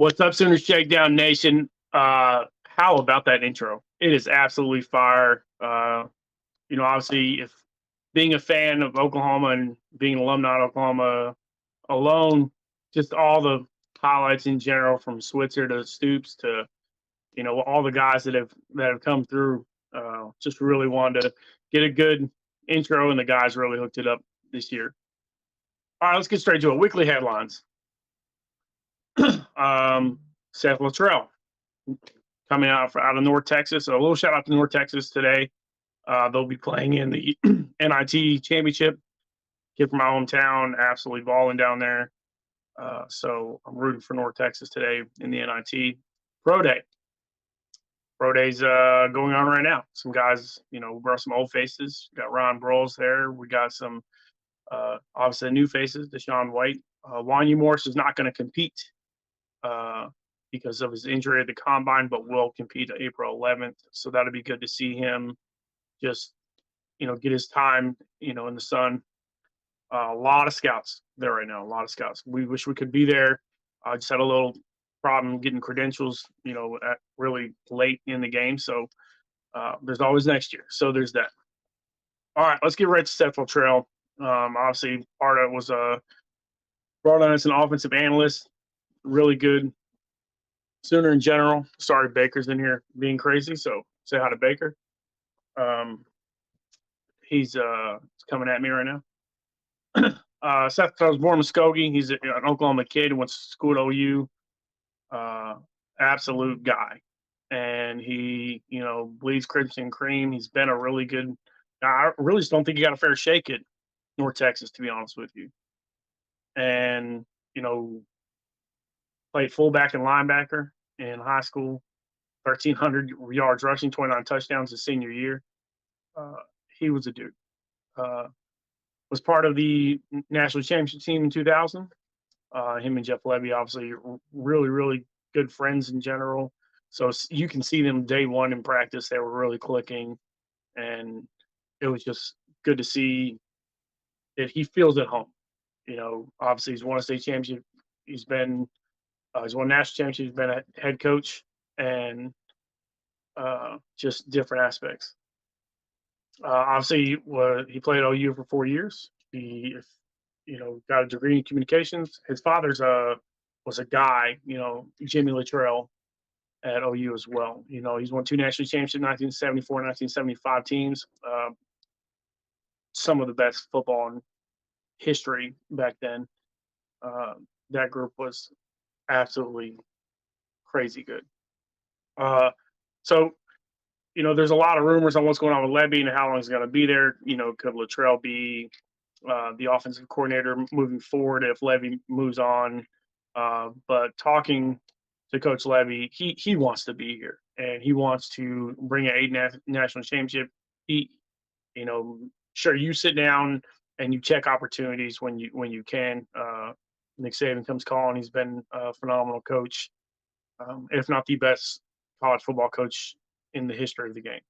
What's up, Sooner Shakedown Nation? How about that intro? It is absolutely fire. Obviously, if being a fan of Oklahoma and being an alumni of Oklahoma alone, just all the highlights in general, from Switzer to Stoops to all the guys that have come through. Just really wanted to get a good intro, and the guys really hooked it up this year. All right, let's get straight to it. Weekly headlines. Seth Latrell coming out of North Texas. So a little shout out to North Texas today. They'll be playing in the NIT championship. Kid from my hometown, absolutely balling down there. So I'm rooting for North Texas today in the NIT Pro Day. Pro Day's going on right now. Some guys, we brought some old faces. We got Ron Broyles there. We got some obviously new faces. Deshaun White. Wanya Morris is not going to compete because of his injury at the combine, but will compete April 11th. So that'll be good to see him just, get his time, in the sun. A lot of scouts there right now. A lot of scouts. We wish we could be there. I just had a little problem getting credentials, at really late in the game. So there's always next year. So there's that. All right, let's get right to Seth Latrell. Obviously, part of it was brought on as an offensive analyst. Really good. Sooner in general. Sorry, Baker's in here being crazy. So say hi to Baker. He's coming at me right now. Seth was born in Muskogee. He's an Oklahoma kid. Went to school at OU. Absolute guy. And he, bleeds crimson cream. He's been a really good guy. I really just don't think he got a fair shake at North Texas, to be honest with you. And, played fullback and linebacker in high school, 1,300 yards rushing, 29 touchdowns his senior year. He was a dude. Was part of the national championship team in 2000. Him and Jeff Levy, obviously, really, really good friends in general. So you can see them day one in practice. They were really clicking. And it was just good to see that he feels at home. Obviously, he's won a state championship. He's won national championship. He's been a head coach, and just different aspects. Obviously, he played at OU for 4 years. He, got a degree in communications. His father's was a guy, Jimmy Latrell at OU as well. He's won 2 national championships, 1974 and 1975 teams. Some of the best football in history back then. That group was absolutely crazy good. So, there's a lot of rumors on what's going on with Levy and how long he's going to be there. Could Latrell be the offensive coordinator moving forward if Levy moves on? But talking to Coach Levy, he wants to be here, and he wants to bring an 8 national championship. Sure, you sit down and you check opportunities when you can. Nick Saban comes calling. He's been a phenomenal coach, if not the best college football coach in the history of the game.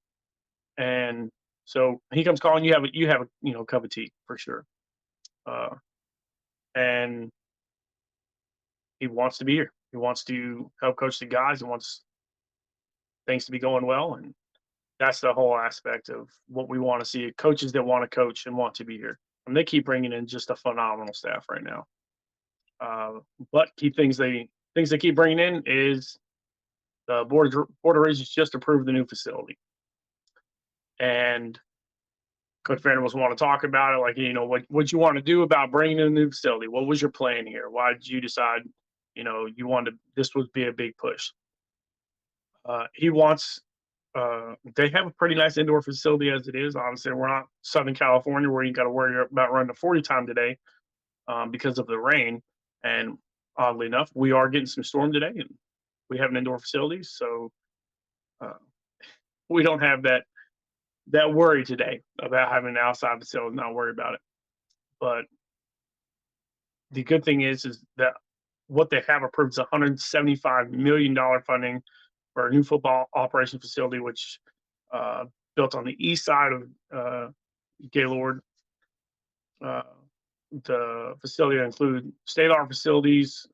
And so he comes calling. You have a cup of tea for sure. And he wants to be here. He wants to help coach the guys. He wants things to be going well, and that's the whole aspect of what we want to see. Coaches that want to coach and want to be here. And they keep bringing in just a phenomenal staff right now. But key things they keep bringing in is the Board of Regents just approved the new facility. And Coach Vanderbilt want to talk about it, like, what you want to do about bringing in a new facility. What was your plan here? Why did you decide, you wanted this would be a big push? He wants. They have a pretty nice indoor facility as it is. Obviously, we're not Southern California where you got to worry about running a 40 time today because of the rain. And oddly enough, we are getting some storm today, and we have an indoor facility, so we don't have that worry today about having an outside facility. Not worry about it. But the good thing is that what they have approved is $175 million funding for a new football operation facility, which built on the east side of Gaylord. The facility will include state-of-the-art facilities,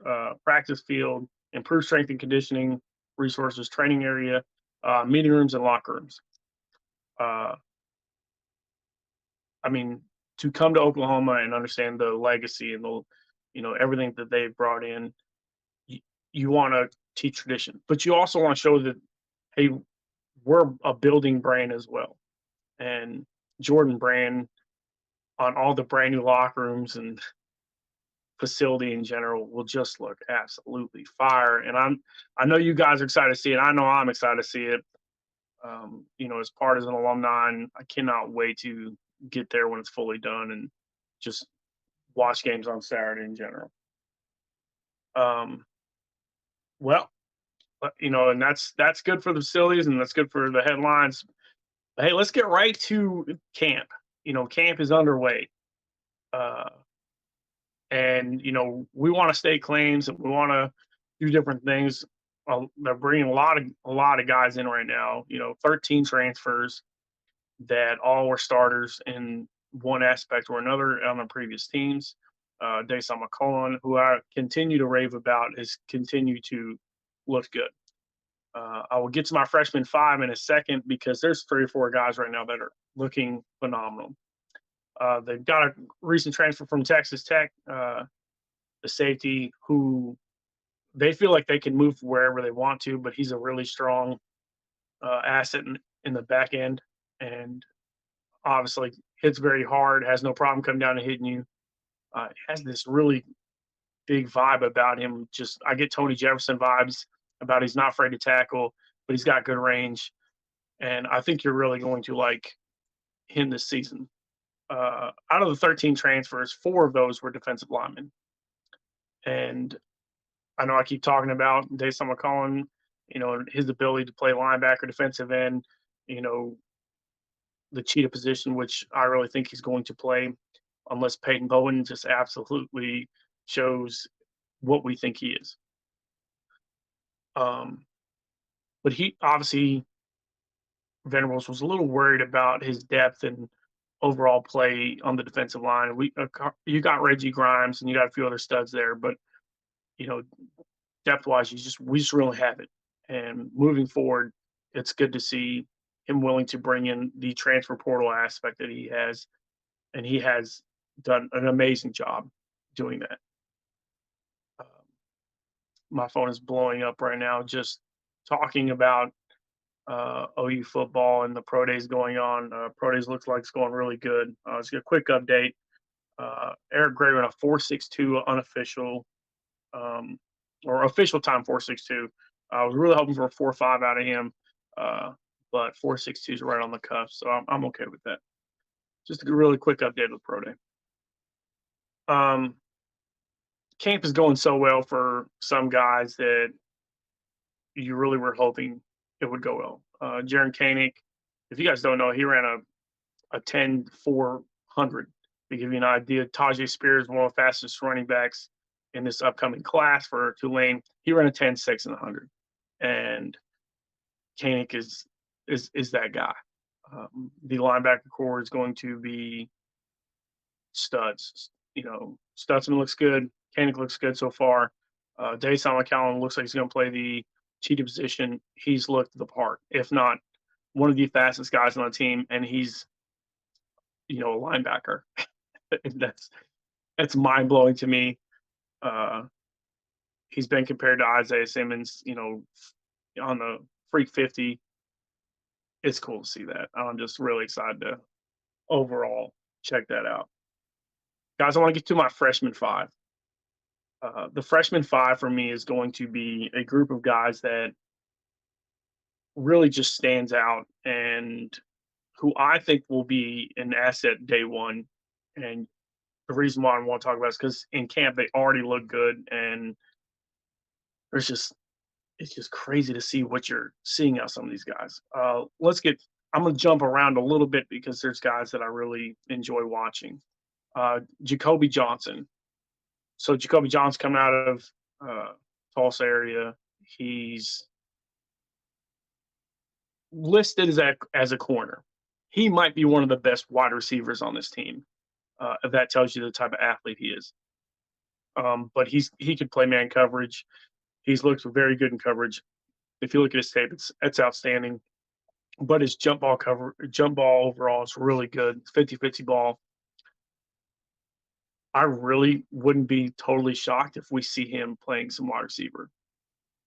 practice field, improve strength and conditioning resources, training area, meeting rooms, and locker rooms. Uh, I mean, to come to Oklahoma and understand the legacy and everything that they've brought in, you, you want to teach tradition, but you also want to show that, hey, we're a building brand as well. And Jordan Brand on all the brand new locker rooms and facility in general will just look absolutely fire. And I know you guys are excited to see it. I know I'm excited to see it. As part as an alumni, and I cannot wait to get there when it's fully done and just watch games on Saturday in general. Um, well, and that's good for the facilities and that's good for the headlines. But hey, let's get right to camp. Camp is underway. Uh, and we want to stake claims and we want to do different things. They're bringing a lot of guys in right now. 13 transfers that all were starters in one aspect or another on the previous teams. Dason McCullough, who I continue to rave about, has continued to look good. I will get to my freshman five in a second because there's 3 or 4 guys right now that are looking phenomenal. They've got a recent transfer from Texas Tech, the safety, who they feel like they can move wherever they want to, but he's a really strong asset in the back end, and obviously hits very hard, has no problem coming down and hitting you. Has this really big vibe about him. I get Tony Jefferson vibes about he's not afraid to tackle, but he's got good range, and I think you're really going to like him this season. Out of the 13 transfers, 4 of those were defensive linemen. And I know I keep talking about Dason McCullough, his ability to play linebacker, defensive end, the cheetah position, which I really think he's going to play unless Peyton Bowen just absolutely shows what we think he is. But he obviously, Venables was a little worried about his depth and overall play on the defensive line. You got Reggie Grimes and you got a few other studs there, but depth wise, we just really have it. And moving forward, it's good to see him willing to bring in the transfer portal aspect that he has, and he has done an amazing job doing that. My phone is blowing up right now just talking about OU football and the pro days going on. Pro days looks like it's going really good. Let's get a quick update. Eric Gray ran a 4.62 unofficial, or official time 4.62. I was really hoping for a 4.5 out of him, but 4.62 is right on the cuff, so I'm okay with that. Just a really quick update of the pro day. Camp is going so well for some guys that you really were hoping it would go well. Jaron Koenig, if you guys don't know, he ran a 10.400. To give you an idea, Tajay Spears, one of the fastest running backs in this upcoming class for Tulane, he ran a 10.6 in the 100. And Koenig is that guy. The linebacker core is going to be studs. Stutzman looks good. Koenig looks good so far. Dason McCullough looks like he's going to play the cheetah position. He's looked the part, if not one of the fastest guys on the team, and he's a linebacker. That's mind blowing to me. He's been compared to Isaiah Simmons, on the Freak 50. It's cool to see that. I'm just really excited to overall check that out. Guys, I want to get to my freshman 5. The freshman 5 for me is going to be a group of guys that really just stands out and who I think will be an asset day one. And the reason why I want to talk about it is because in camp they already look good, and it's just crazy to see what you're seeing out of some of these guys. I'm going to jump around a little bit because there's guys that I really enjoy watching. Jacoby Johnson. So Jacoby Johnson coming out of Tulsa area. He's listed as a corner. He might be one of the best wide receivers on this team. If that tells you the type of athlete he is. But he could play man coverage. He's looked very good in coverage. If you look at his tape, it's outstanding. But his jump ball overall is really good. 50-50 ball. I really wouldn't be totally shocked if we see him playing some wide receiver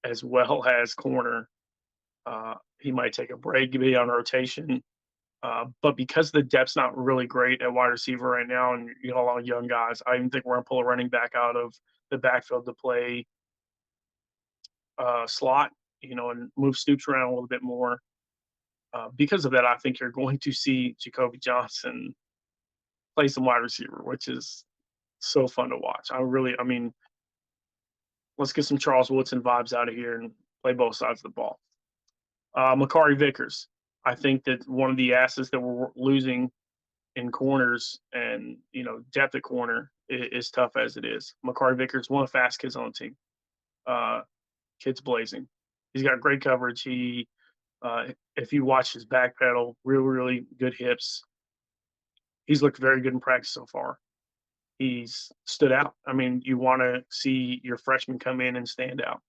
as well as corner. He might take a break, be on rotation. But because the depth's not really great at wide receiver right now, and you know a lot of young guys, I even think we're gonna pull a running back out of the backfield to play slot, and move Stoops around a little bit more. Because of that, I think you're going to see Jacoby Johnson play some wide receiver, which is so fun to watch. I mean, let's get some Charles Woodson vibes out of here and play both sides of the ball. Makari Vickers, I think that one of the assets that we're losing in corners and depth at corner is tough as it is. Makari Vickers, one of the fast kids on the team. Kid's blazing. He's got great coverage. If you watch his back pedal, really, really good hips. He's looked very good in practice so far. He's stood out. I mean, you want to see your freshman come in and stand out.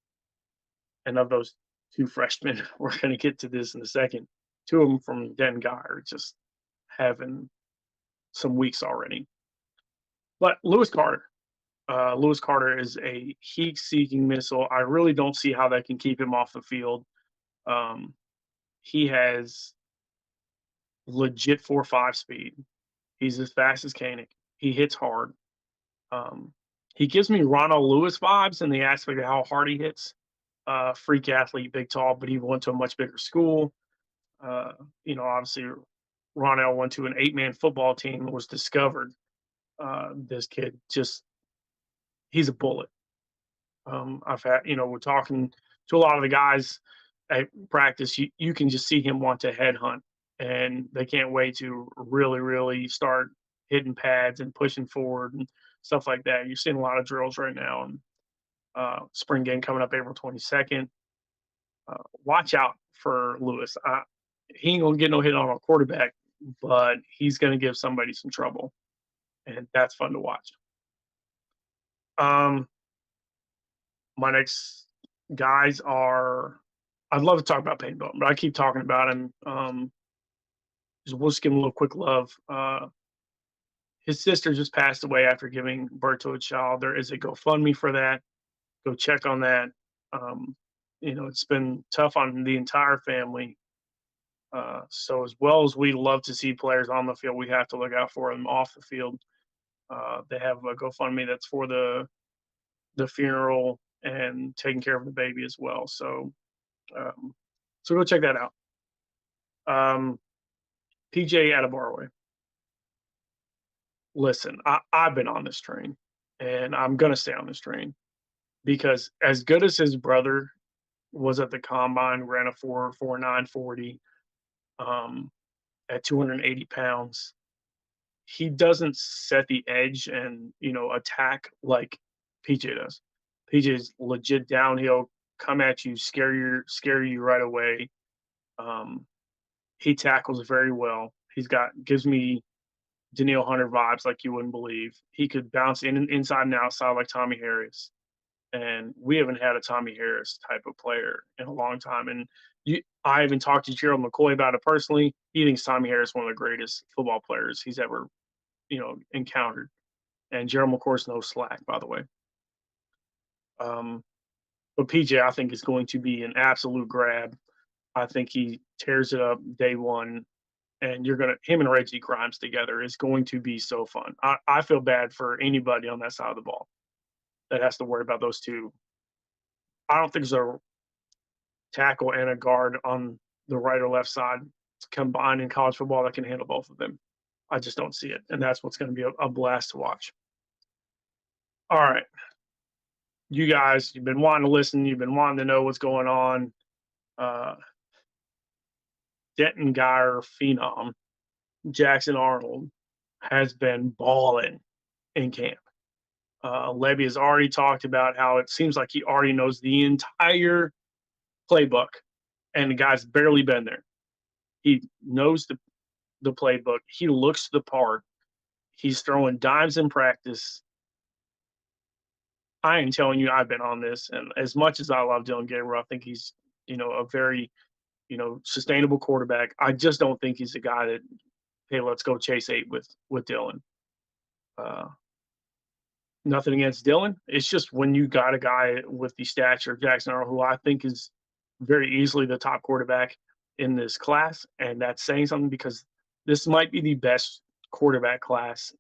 And of those two freshmen, we're going to get to this in a second. Two of them from Denton Guy are just having some weeks already. But Lewis Carter is a heat-seeking missile. I really don't see how that can keep him off the field. He has legit 4.5 speed. He's as fast as Koenig. He hits hard. He gives me Ronald Lewis vibes in the aspect of how hard he hits. Freak athlete, big, tall, but he went to a much bigger school. Obviously, Ronald went to an 8-man football team and was discovered. This kid he's a bullet. We're talking to a lot of the guys at practice. You can just see him want to headhunt, and they can't wait to really, really start hitting pads and pushing forward and stuff like that. You're seeing a lot of drills right now, and spring game coming up April 22nd. Watch out for Lewis. He ain't gonna get no hit on a quarterback, but he's gonna give somebody some trouble, and that's fun to watch. My next guys are. I'd love to talk about Peyton Bowen, but I keep talking about him. We'll just give him a little quick love. His sister just passed away after giving birth to a child. There is a GoFundMe for that. Go check on that. It's been tough on the entire family. So as well as we love to see players on the field, we have to look out for them off the field. They have a GoFundMe that's for the funeral and taking care of the baby as well. So go check that out. PJ Adebayo. Listen, I've been on this train, and I'm gonna stay on this train because as good as his brother was at the combine, ran a 4.49 40 at 280 pounds. He doesn't set the edge and attack like PJ does. PJ's legit downhill, come at you, scare you right away. He tackles very well. Gives me Danielle Hunter vibes like you wouldn't believe. He could bounce inside and outside like Tommy Harris. And we haven't had a Tommy Harris type of player in a long time. And I even talked to Gerald McCoy about it personally. He thinks Tommy Harris one of the greatest football players he's ever, encountered. And Gerald McCoy's no slack, by the way. But PJ, I think, is going to be an absolute grab. I think he tears it up day one. And him and Reggie Grimes together is going to be so fun. I feel bad for anybody on that side of the ball that has to worry about those two. I don't think there's a tackle and a guard on the right or left side combined in college football that can handle both of them. I just don't see it. And that's what's going to be a blast to watch. All right. You guys, you've been wanting to listen. You've been wanting to know what's going on. Denton Guyer phenom, Jackson Arnold, has been balling in camp. Levy has already talked about how it seems like he already knows the entire playbook, and the guy's barely been there. He knows the playbook. He looks the part. He's throwing dimes in practice. I am telling you, I've been on this, and as much as I love Dylan Gabriel, I think he's, a very, sustainable quarterback. I just don't think he's a guy that, hey, let's go chase 8 with Dylan. Uh, Nothing against Dylan. It's just when you got a guy with the stature of Jackson Arnold, who I think is very easily the top quarterback in this class, and that's saying something because this might be the best quarterback class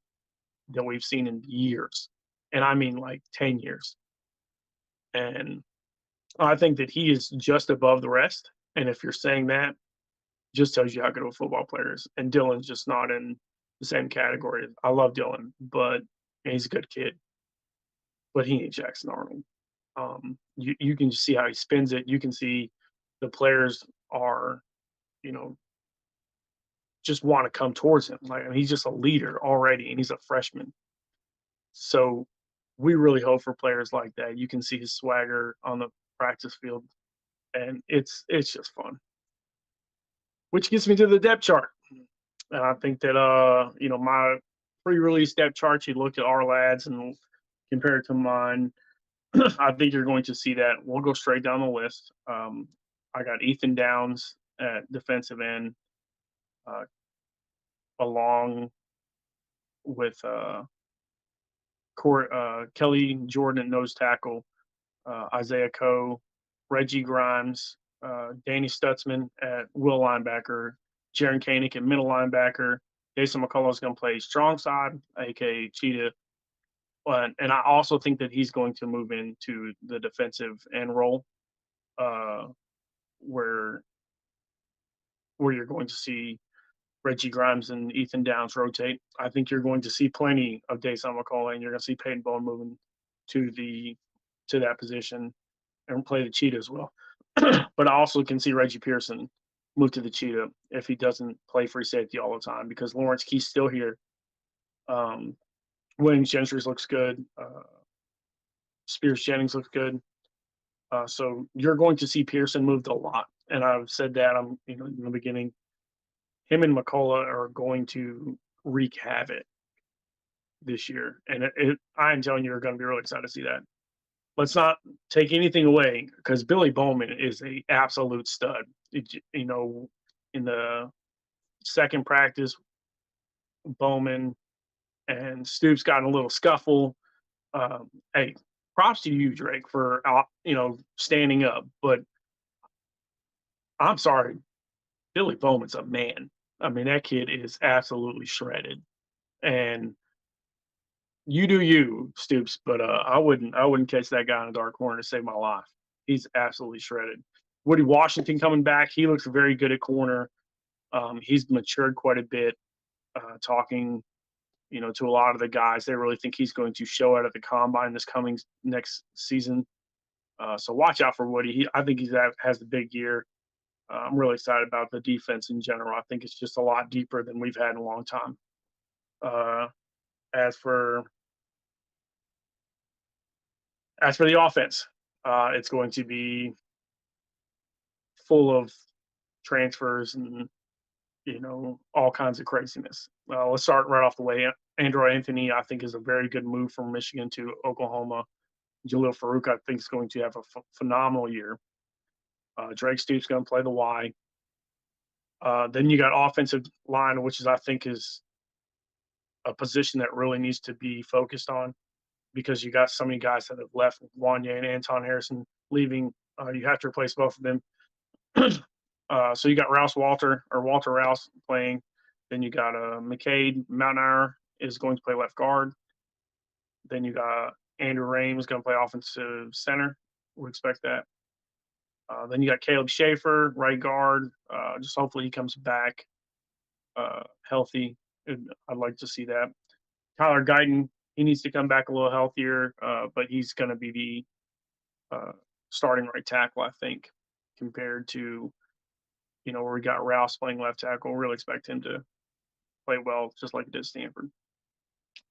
that we've seen in years, and I mean like 10 years. And I think that he is just above the rest. And if you're saying that, just tells you how good of a football player is. And Dylan's just not in the same category. I love Dylan, but and he's a good kid, but he ain't Jackson Arnold. You can see how he spins it. You can see the players are, you know, just want to come towards him. Like, I mean, he's just a leader already, and he's a freshman. So we really hope for players like that. You can see his swagger on the practice field, and it's just fun. Which gets me to the depth chart. And I think that my pre-release depth chart, you looked at our lads and compared to mine, I think you're going to see that. We'll go straight down the list. I got Ethan Downs at defensive end, uh, along with Kelly Jordan at nose tackle, Isaiah Coe, Reggie Grimes, Danny Stutzman at will linebacker, Jaron Koenig at middle linebacker. Jason McCullough is going to play strong side, aka Cheetah. And I also think that he's going to move into the defensive end role, uh, where you're going to see Reggie Grimes and Ethan Downs rotate. I think you're going to see plenty of Dason McCullough, and you're going to see Peyton Bowen moving to that position and play the Cheetah as well. But I also can see Reggie Pearson move to the Cheetah if he doesn't play free safety all the time because Lawrence Key's still here. Williams Gentry's looks good. Spears Jennings looks good. So you're going to see Pearson moved a lot. And I've said that in the beginning. Him and McCullough are going to wreak havoc this year. And I am telling you, you're going to be really excited to see that. Let's not take anything away because Billy Bowman is a absolute stud. In the second practice, Bowman and Stoops got in a little scuffle. Hey, props to you, Drake, for standing up. But I'm sorry, Billy Bowman's a man. I mean, that kid is absolutely shredded, and you do you, Stoops. But I wouldn't catch that guy in a dark corner to save my life. He's absolutely shredded. Woody Washington coming back, he looks very good at corner. He's matured quite a bit, talking, to a lot of the guys. They really think he's going to show out at the combine this coming next season. So watch out for Woody. I think he has the big year. I'm really excited about the defense in general. I think it's just a lot deeper than we've had in a long time. As for the offense, it's going to be full of transfers and all kinds of craziness. Let's start right off the way. Andrew Anthony, I think, is a very good move from Michigan to Oklahoma. Jalil Farouk, I think, is going to have a phenomenal year. Drake Stoops going to play the Y. Then you got offensive line, which I think is a position that really needs to be focused on because you got so many guys that have left, Wanya and Anton Harrison leaving. You have to replace both of them. So you got Walter Rouse playing. Then you got McCade Mountaire is going to play left guard. Then you got Andrew Rames going to play offensive center. We expect that. Then you got Caleb Schaefer, right guard. Just hopefully he comes back healthy. I'd like to see that. Tyler Guyton, he needs to come back a little healthier, but he's going to be the starting right tackle, I think, compared to, where we got Rouse playing left tackle. Really expect him to play well, just like he did Stanford.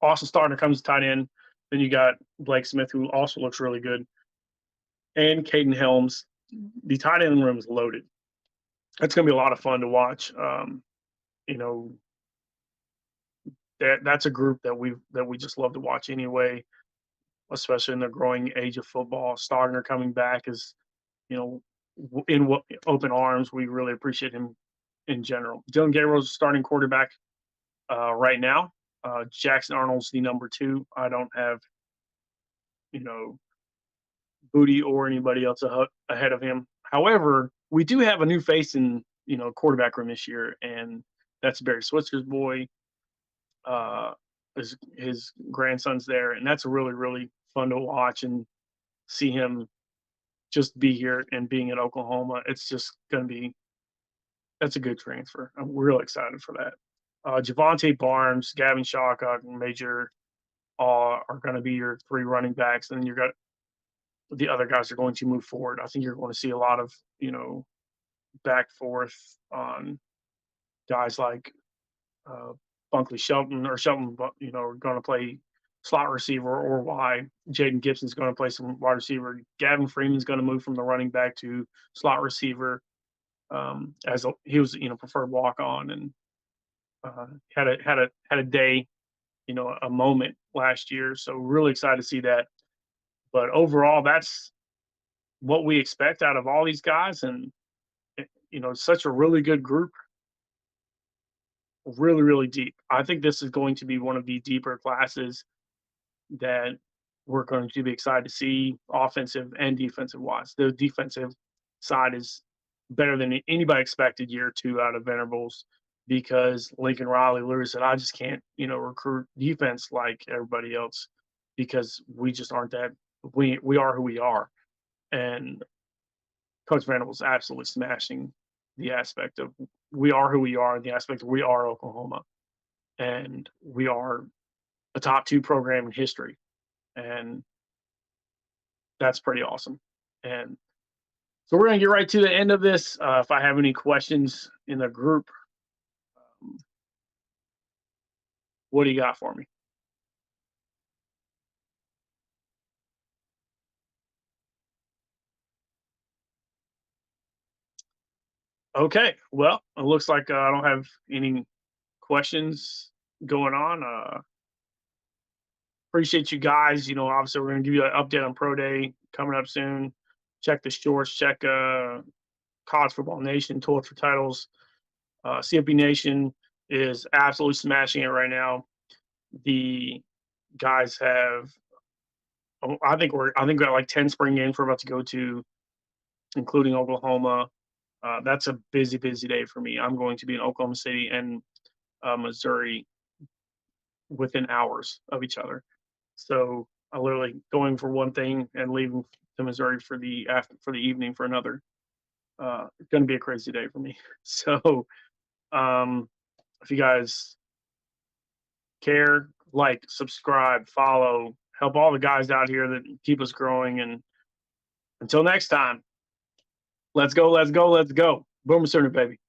Austin Starner comes tight end. Then you got Blake Smith, who also looks really good, and Caden Helms. The tight end room is loaded. It's going to be a lot of fun to watch. That's a group that we just love to watch anyway. especially in the growing age of football. Stogner coming back is, you know, in open arms. We really appreciate him in general. Dylan Gabriel's starting quarterback right now. Jackson Arnold's the number 2. I don't have, you know, Booty or anybody else ahead of him. However, we do have a new face in, quarterback room this year, and that's Barry Switzer's boy. Uh, his grandson's there, and that's really really fun to watch and see him just be here and being at Oklahoma. It's just going to be that's a good transfer. I'm real excited for that. Javante Barnes, Gavin Shawcock, and Major are going to be your 3 running backs, and then you got the other guys are going to move forward. I think you're going to see a lot of, back forth on guys like uh, Bunkley Shelton or Shelton, are going to play slot receiver or Y. Jaden Gibson's going to play some wide receiver. Gavin Freeman's going to move from the running back to slot receiver, he was, preferred walk on, and had a day, a moment last year. So really excited to see that. But overall, that's what we expect out of all these guys, and such a really good group, really really deep. I think this is going to be one of the deeper classes that we're going to be excited to see, offensive and defensive wise. The defensive side is better than anybody expected year 2 out of Venables, because Lincoln Riley literally said, I just can't, recruit defense like everybody else, because we just aren't that. We are who we are. And Coach Venables absolutely smashing the aspect of we are who we are, and the aspect of we are Oklahoma, and we are a top 2 program in history, and that's pretty awesome. And so we're going to get right to the end of this. If I have any questions in the group, what do you got for me? Okay, well, it looks like I don't have any questions going on. Appreciate you guys. Obviously, we're going to give you an update on Pro Day coming up soon. Check the shorts, check College Football Nation, Tour for Titles. CFB Nation is absolutely smashing it right now. The guys have, I think we got like 10 spring games we're about to go to, including Oklahoma. That's a busy day for me. I'm going to be in Oklahoma City and Missouri within hours of each other. So I'm literally going for one thing and leaving to Missouri for the evening for another. It's going to be a crazy day for me. So if you guys care, like, subscribe, follow, help all the guys out here that keep us growing. And until next time, let's go. Boomer Sooner, baby.